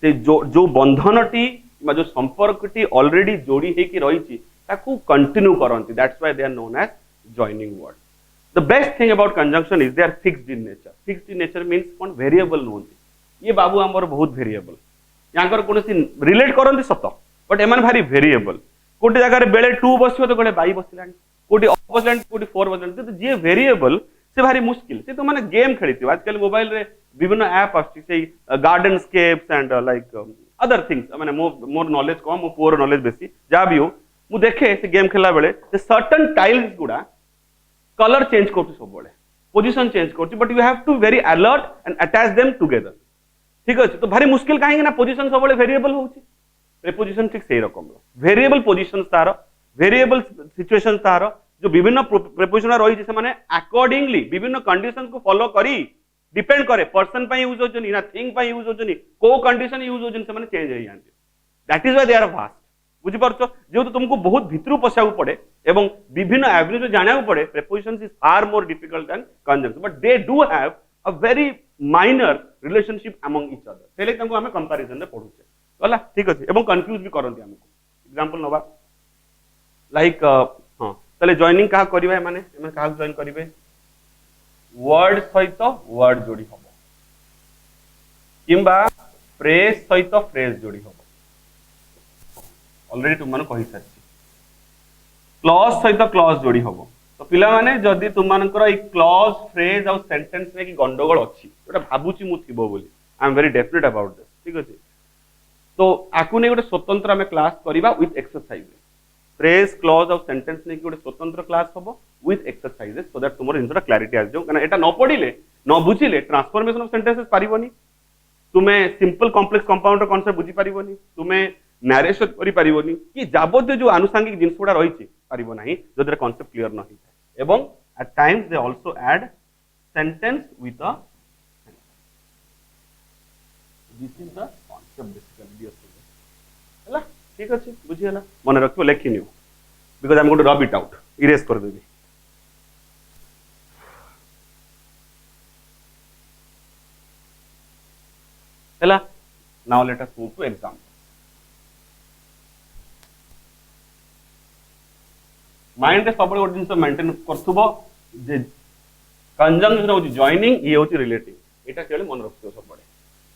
से जो बंधनटी जो संपर्कटी ऑलरेडी जोड़ी है कि रही ताकू कंटिन्यू करंती that's why they are known as joining word the best thing about conjunction is they are fixed in nature means कोन वेरिएबल नोंती ये बाबू हमर बहुत वेरिएबल यांकर कोनसी रिलेट करंती सत बट एमन भारी वेरिएबल कोटी जगह रे बेले 2 बसियो तो गले 22 बसिलानी कोटी अप बसिलानी कोटी 4 बसिलानी तो जे वेरिएबल से भारी मुश्किल से तो माने गेम खेलिथि आजकल मोबाइल रे विभिन्न ऐप आछि से garden scapes and like other things माने मोर नॉलेज कम मो पुअर नॉलेज बेसी जा भी हो मु देखे से गेम खेला बेले से सर्टेन टाइल्स गुडा कलर चेंज करती सब बेले पोजीशन चेंज करती but you have to very alert and attach them together ठीक अछि तो भारी मुश्किल काहे ना पोजीशन सब बेले वेरिएबल होउची प्रीपोजिशन ठीक सही रकम वेरिएबल पोजीशन तार वेरिएबल सिचुएशन तार जो विभिन्न प्रीपोजिशन रही से माने अकॉर्डिंगली विभिन्न कंडीशन को फॉलो करी डिपेंड करे पर्सन पे यूज होचनी ना थिंग पे यूज होचनी को कंडीशन यूज होचनी से माने चेंज हो जांती that is why they are vast बुझी पारछो जेहेतु तुमको बहुत भितरु पसाउ पड़े एवं विभिन्न एवेन्यू जाना पड़े prepositions is far more difficult than conjunction but they do have a very minor relationship among each other सेले तंको हमें कंपैरिजन रे पढुचे होला ठीक अछि एवं कंफ्यूज भी करंती हमको एग्जांपल नबा लाइक हां तले जॉइनिंग कहा करिवे माने कहा जॉइन करिवे वर्ड सहित वर्ड जोड़ी हबो किंबा फ्रेज सहित फ्रेज जोड़ी हबो ऑलरेडी तुम माने कहि सारछि क्लॉज सहित क्लॉज जोड़ी हबो तो पिला माने जदी तुम मानकर एक क्लॉज फ्रेज और सेंटेंस में की गंडगोल अछि जोटा भाबुची मु थिबो बोली I am very definite about this ठीक अछि तो आकु ने गोटे स्वतंत्र हमें क्लास करिवा विथ एक्सरसाइज फ्रेज क्लॉज और सेंटेंस ने गोटे स्वतंत्र क्लास हबो विथ एक्सरसाइजेस सो दैट तुमर इनसरा क्लैरिटी आ जाओ कना एटा न पढिले न बुझिले ट्रांसफॉर्मेशन ऑफ सेंटेंसेस पारिबोनी तुमे सिंपल कॉम्प्लेक्स कंपाउंड कांसेप्ट बुझी पारिबोनी तुमे नरेशन करि पारिबोनी कि जाबत जो आनुषंगिक जिंस गुडा रहिछि पारिबो नाही जदरे कांसेप्ट क्लियर न हिता एवं at times they also add sentence with a this is the concept basically हला ठीक अछि बुझी हला मन रखियो लेखि नियो because I am going to rub it out erase कर देबी हला now let us move to example mind रे सब गोटे जिंस मेंटेन करथुबो जे कंजंक्शन होची जॉइनिंग ये होची रिलेटिव एटा केवल मन रखियो सब बडे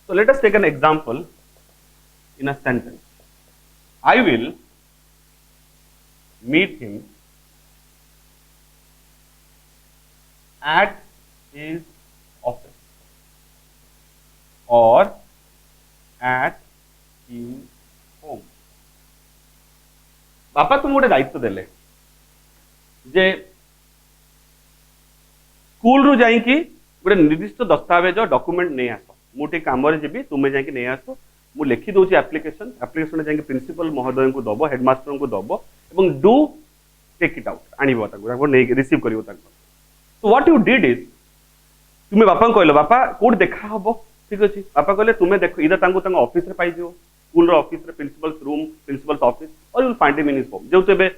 so let us take an example in a sentence I will meet him at his office or at his home बापा तुम गोटे दायित्व देले जे स्कूल रु जाई कि गोटे निर्दिष्ट दस्तावेज डॉक्यूमेंट नहीं आसो मुटे काम रे जेबी तुमे जाई कि नहीं आसो मु लिखि दोची एप्लिकेशन जाई कि प्रिंसिपल महोदय को दबो हेडमास्टर को दबो एवं डू टेक इट आउट आनिबो ताको नहीं रिसीव करिवो ताको so what you did is तुमे बापा कहलो बापा कोड देखा हबो ठीक अछि बापा कहले तुमे देखो इधर तांको तांको ऑफिस रे पाई दियो स्कूल रो ऑफिस रे प्रिंसिपल्स रूम प्रिंसिपल्स ऑफिस और you will find him in his home जो तेबे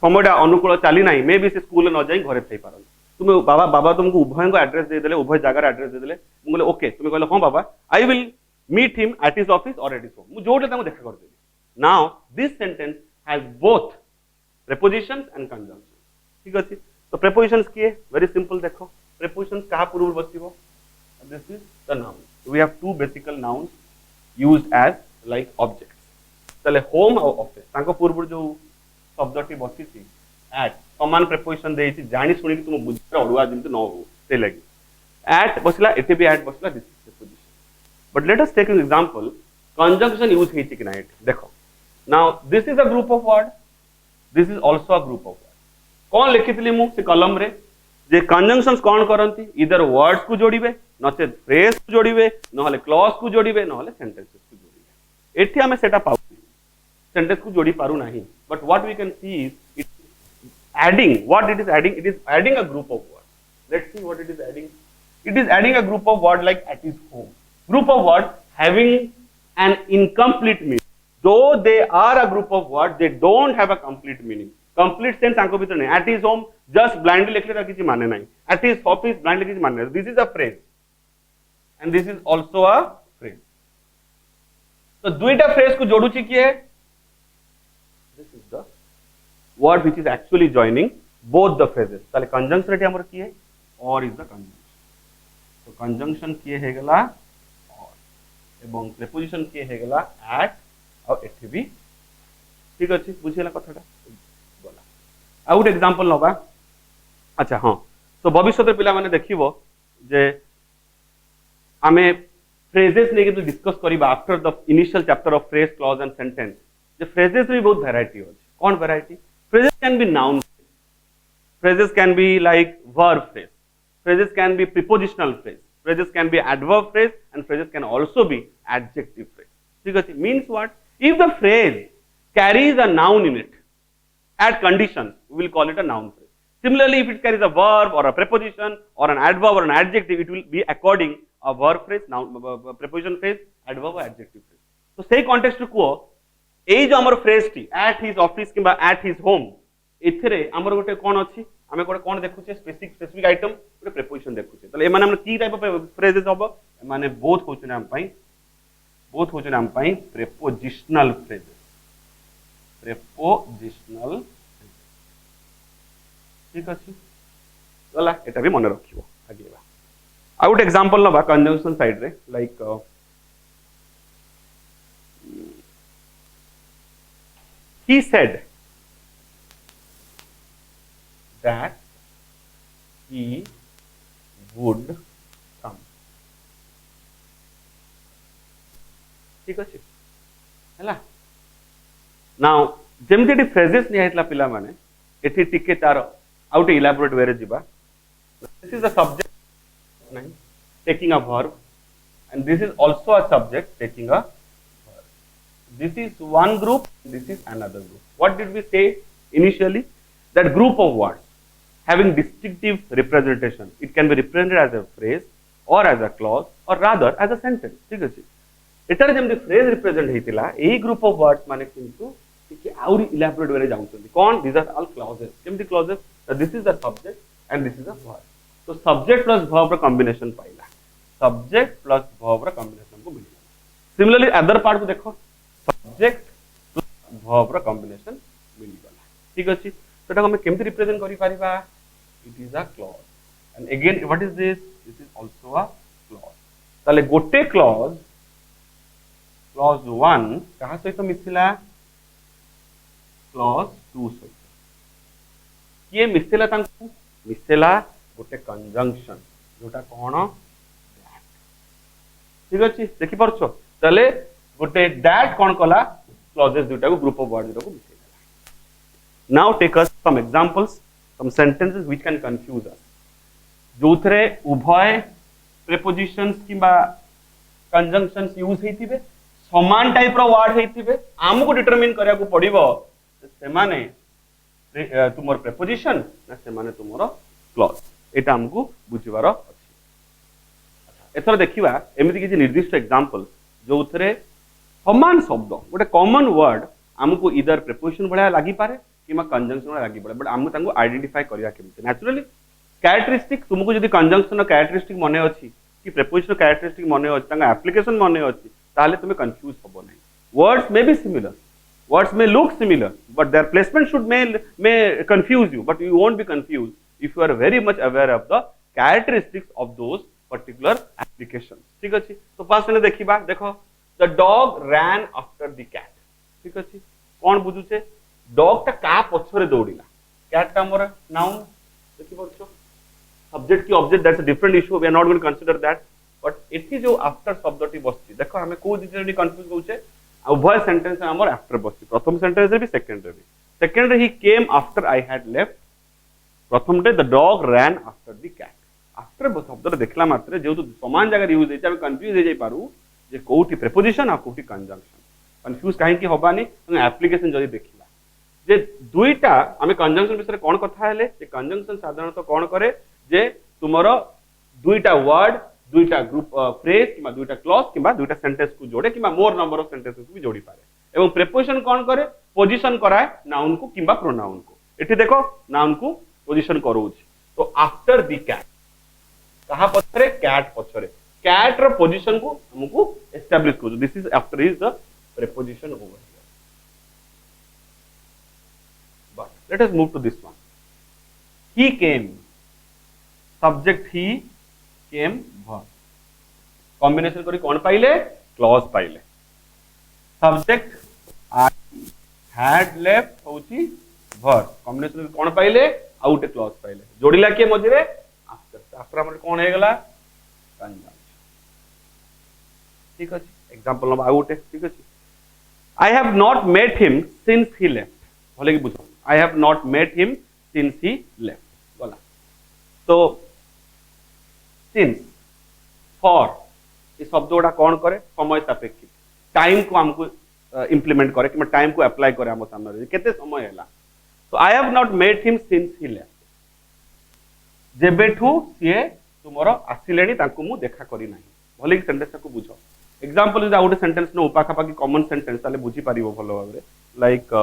समयटा अनुकूल चली नाही मे बी से स्कूल न जाई घरे थई पारन तुमे बाबा तुमको उभय को एड्रेस दे देले उभय जगह एड्रेस दे देले मु कहले ओके तुमे कहले हां बाबा I will meet him at his office or at his home मु जोडले ताको देखा कर देबी now this sentence has both prepositions and conjunctions ठीक अछि तो prepositions किए very simple देखो prepositions कहा पूर्व बसिबो this is the noun we have two basic nouns used as like objects तले home और office ताको पूर्व जो शब्दटी बसिछि at समान preposition देइछि जानि सुनि कि तुम बुझरा अडुआ जिंतु न हो से लागि at बसला एते भी at बसला this is preposition but let us take an example conjunction use heiti ki nahi dekho now this is a group of word this is also a group of word kon likhitili mu se column re je conjunctions kon karanti either words ku jodibe नचे phrase ku jodibe নহলে clause ku jodibe নহলে sentences ku jodibe ethi ame seta pau sentence ku jodi paru nahi but what we can see is it adding what it is adding a group of words let's see what it is adding a group of word like at his home group of words having an incomplete meaning though they are a group of words they don't have a complete meaning complete sense anko bhitor nahi at his home just blindly lekhle ra kichi mane nahi at his office blindly kichi mane nahi this is a phrase and this is also a phrase so duita phrase ku joduchi kiye this is the word which is actually joining both the phrases tale conjunction reti amar kiye or is the conjunction so conjunction kiye he gala এবং preposition কি হে গলা at और एठी भी ठीक अछि बुझिला कथाटा बोला आ good example नबा अच्छा हां तो भविष्यत पिला माने देखिबो जे आमे फ्रेजेस ने के डिस्कस करिबा after the initial chapter of phrase clause and sentence जे फ्रेजेस भी बहुत वैरायटी होछ कोन variety phrases can be noun phrases can be like verb phrase phrases can be prepositional phrase phrases can be adverb phrase and phrases can also be adjective phrase ठीक है means what if the phrase carries a noun in it at conditions we will call it a noun phrase Similarly, if it carries a verb or a preposition or an adverb or an adjective, it will be according a verb phrase, noun, preposition phrase, adverb or adjective phrase. So say context को एई जो हमर phrase T at his office किंबा at his home एथिरे हमर गोटे कोन अछि हमें गोटे कोन देखुचे स्पेसिफिक आइटम गोटे preposition देखुचे तले ए माने हम की टाइप ऑफ phrases हबो ए माने बोथ होचने हम पई prepositional phrases prepositional ठीक अछि गला एटा भी मन रखिबो आगेबा आउट एग्जांपल नबा कंजंक्शन साइड रे like he said that he would come ठीक अछि हला नाउ जेमति फ्रेजेस नि आइतला पिला माने एठी टिके तार आउट इलाबोरेट वे रे जिबा दिस इज द सब्जेक्ट नहीं taking a verb and this is also a subject taking a verb. This is one group, this is another group. What did we say initially? That group of words having distinctive representation. It can be represented as a phrase or as a clause or rather as a sentence. ठीक अछि एटार GeM phrase represent हेतिला एही group of words माने किंतु कि आउरी elaborate वे रे जाउछन्ती कोन these are all clauses केमति clauses this is the subject and this is the verb. So subject plus verb रा combination पाइला subject plus verb रा combination को मिलिला. Similarly other part को देखो subject plus verb रा combination मिलिगला ठीक अछि सेटा हम केमति रिप्रेजेंट करि परिबा it is a clause and again what is this is also a clause ताले गोटे clause 1 कहा सहित मिथिला clause 2 सहित किए मिथिला तांकु मिथिला गोटे कंजंक्शन जोटा कोन ठीक अछि देखि परछो ताले गोटे that कोन कला clauses दुटा को group of words को Mithila. Now take us some examples, some sentences which can confuse us. जोथरे उभय prepositions किबा conjunctions यूज हेतिबे समान टाइप रो वर्ड हेतिबे आमको डिटरमिन करिया को पड़िबो से माने तुमर preposition ना से माने तुमरो clause एटा हमको बुझिबार अछि. अच्छा एथर देखिबा एमिति किछि निर्दिष्ट एग्जांपल जोथरे समान शब्द गोटे कॉमन वर्ड हमको इधर preposition भलिया लागि पारे किमा कंजंक्शन भलिया लागि पारे बट हम तांको आइडेंटिफाई करिया केमते नेचुरली कैरेक्टरिस्टिक तुमको जदि कंजंक्शन कैरेक्टरिस्टिक मने अछि कि preposition कैरेक्टरिस्टिक मने अछि तांगा एप्लीकेशन मने अछि ताले तुमे कंफ्यूज हबो नै. Words may be similar words may look similar but their placement should may confuse you but you won't be confused if you are very much aware of the characteristics of those particular applications. ठीक अछि तो पास ने देखिबा देखो the dog ran after the cat ठीक अछि कोन बुझु छे dog ता का पछरे दौड़िला cat ता हमर noun देखि परछो subject की object that's a different issue we are not going to consider that but एथि जो after शब्दटी बसछि देखो हमें को डिटेलली कंफ्यूज होउछे उभय सेंटेंस हमर आफ्टर बसछि प्रथम सेंटेंस रे भी सेकंड रे he came after I had left प्रथम रे the dog ran after the cat after शब्द रे देखला मात्रे जेउ समान जगह यूज हेछि हम कंफ्यूज हे जाई पारू जे कोठी प्रीपोजिशन आ कोठी कंजंक्शन कंफ्यूज काहे कि होबानी एप्लीकेशन जदी देखिला जे दुईटा हमें कंजंक्शन विषय कोन कथा हेले जे कंजंक्शन साधारणतः कोन करे जे तुमरो दुईटा वर्ड दुईटा ग्रुप फ्रेज किबा दुईटा क्लॉज किबा दुईटा सेंटेंस को जोड़े किबा मोर नंबर ऑफ सेंटेंसेस को भी जोड़ी पारे एवं प्रीपोजिशन कोन करे पोजीशन कराए नाउन को किबा प्रोनाउन को एठी देखो नाउन को पोजीशन करोछि तो आफ्टर द कैट कहा पछरे कैट पछरे कैट रो पोजीशन को हमको एस्टैब्लिश करू this is after is the preposition over here but let us move to this one he came subject he came verb combination करी कोन पाइले क्लॉज पाइले सब्जेक्ट आई हैड लेफ्ट होची verb कॉम्बिनेशन कोन पाइले आउट क्लॉज पाइले जोड़िला के मझरे after हमर कोन हे गेला कंजंक्शन ठीक अछि एग्जांपल नंबर आउट ठीक अछि I have not met him since he left भले कि बुझो I have not met him since he left बोला तो सिंस फॉर ये शब्द गुड़ा कौन करे समय सापेक्षिक टाइम को हमको इंप्लीमेंट करे कि टाइम को अप्लाई करे हम सामने केते समय हैला तो I have not met him since he left जेबेठू सीए तुमर आसिले तांको मु देखा करी नाही भले कि सेंटेंस को बुझ एग्जांपल जदि आउट सेंटेंस नो पाखा पाखी कॉमन सेंटेंस ताले बुझी पारिबो भलो भाबरे लाइक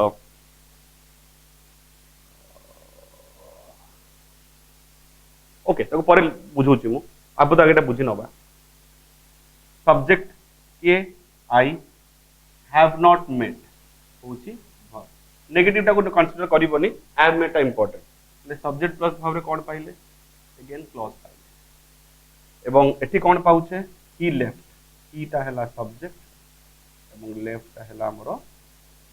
ओके ताको पर बुझौची मु आप तो आगे बुझी नबा सब्जेक्ट के आई हैव नॉट मेट होची नेगेटिव टा को कंसीडर करिवनी हैव मेट इंपोर्टेंट ले सब्जेक्ट प्लस भाव रे कोन पाइले अगेन क्लॉज पाइले एवं एठी कोन पाउछे ही लेफ्ट ही टा हला सब्जेक्ट एवं लेफ्ट टा हला हमरो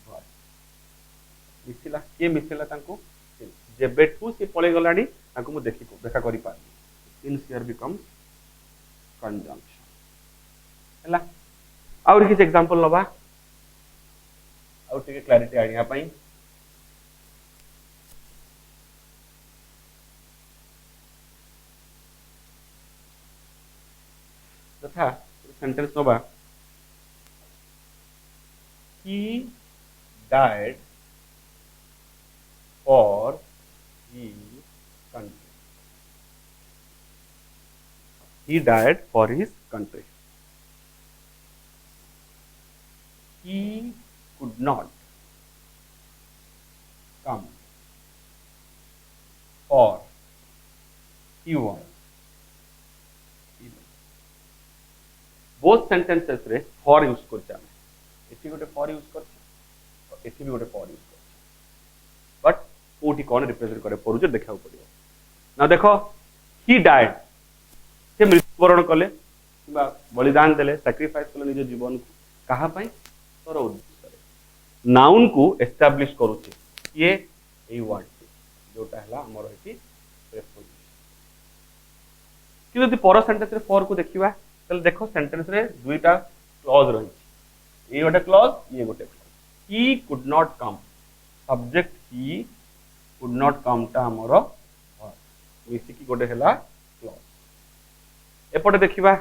वर्ब मिसिला के मिसिला तांको जेबेठू से पळे गलाडी तांको मु देखा करि पार इन हियर बिकम्स कंजंक्शन हला और किछ एग्जांपल लबा और टिके क्लैरिटी आनिया पई तथा sentence nova he died for his country he died for his country he could not come for he was both sentences रे फॉर यूज करछा एठी गोटे फॉर यूज करछा एठी भी गोटे फॉर यूज करछा बट कोठी कोन रिप्रेजेंट करे परुज देखाउ पड़ियो ना देखो ही डाइड से मृत्युवरण कले किबा बलिदान देले सैक्रिफाइस कले निज जीवन को कहा पई तोर उद्देश्य रे नाउन को एस्टैब्लिश करूची ये ए वर्ड जोटा हला हमर एठी प्रेपोजिशन कि यदि पर सेंटेंस रे फॉर को देखिबा तले देखो सेंटेंस रे दुईटा क्लॉज रही ये गोटे क्लॉज ये गोटे clause he could not come subject he could not come टा हमर मिसी की गोटे हला क्लॉज एपटे देखिबा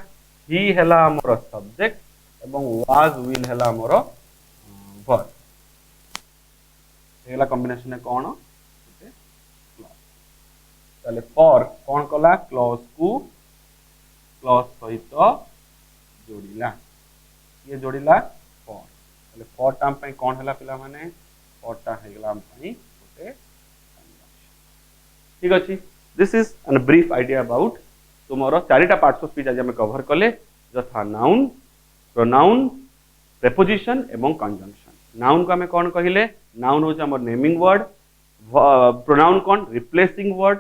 ही हला हमर सब्जेक्ट एवं वाज विल हला हमर वर्ब हेला कॉम्बिनेशन कोन गोटे क्लॉज तले फॉर कोन कला क्लॉज को क्लॉज सहित जोड़िला ये जोड़िला फॉर तले फॉर टाइम पई कोन हला पिला माने फॉर टा हेगला हम पई गोटे ठीक अछि this is an brief idea about तुमरो चारिटा पार्ट्स ऑफ स्पीच आज हम कवर कले जथा नाउन प्रोनाउन प्रेपोजिशन एवं कंजंक्शन नाउन को हमें कोन कहिले नाउन हो हमर नेमिंग वर्ड प्रोनाउन कोन replacing word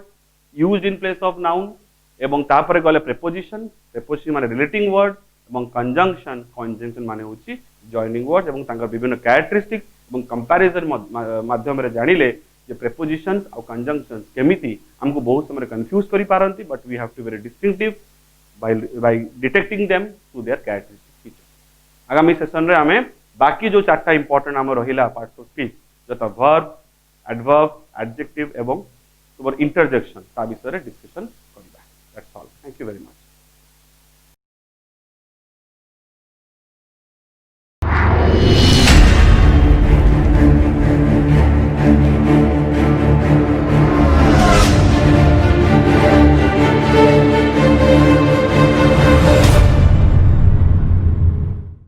used in place of noun एवं तापरे गले प्रेपोजिशन प्रेपोजिशन माने रिलेटिंग वर्ड एवं कंजंक्शन माने होची जॉइनिंग वर्ड एवं तांकर विभिन्न कैरेक्टरिस्टिक्स एवं कंपैरिजन माध्यम रे जानिले जे प्रेपोजिशंस और कंजंक्शंस केमिति हमको बहुत समय कंफ्यूज करि पारंती but we have to very distinctive by detecting them through their characteristic feature आगामी सेशन रे हमें बाकी जो चारटा इंपोर्टेंट हम रहिला पार्ट्स ऑफ स्पीच जता वर्ब एडवर्ब एडजेक्टिव एवं तुमर इंटरजेक्शन ता विषय रे डिस्कशन करबा that's all thank you very much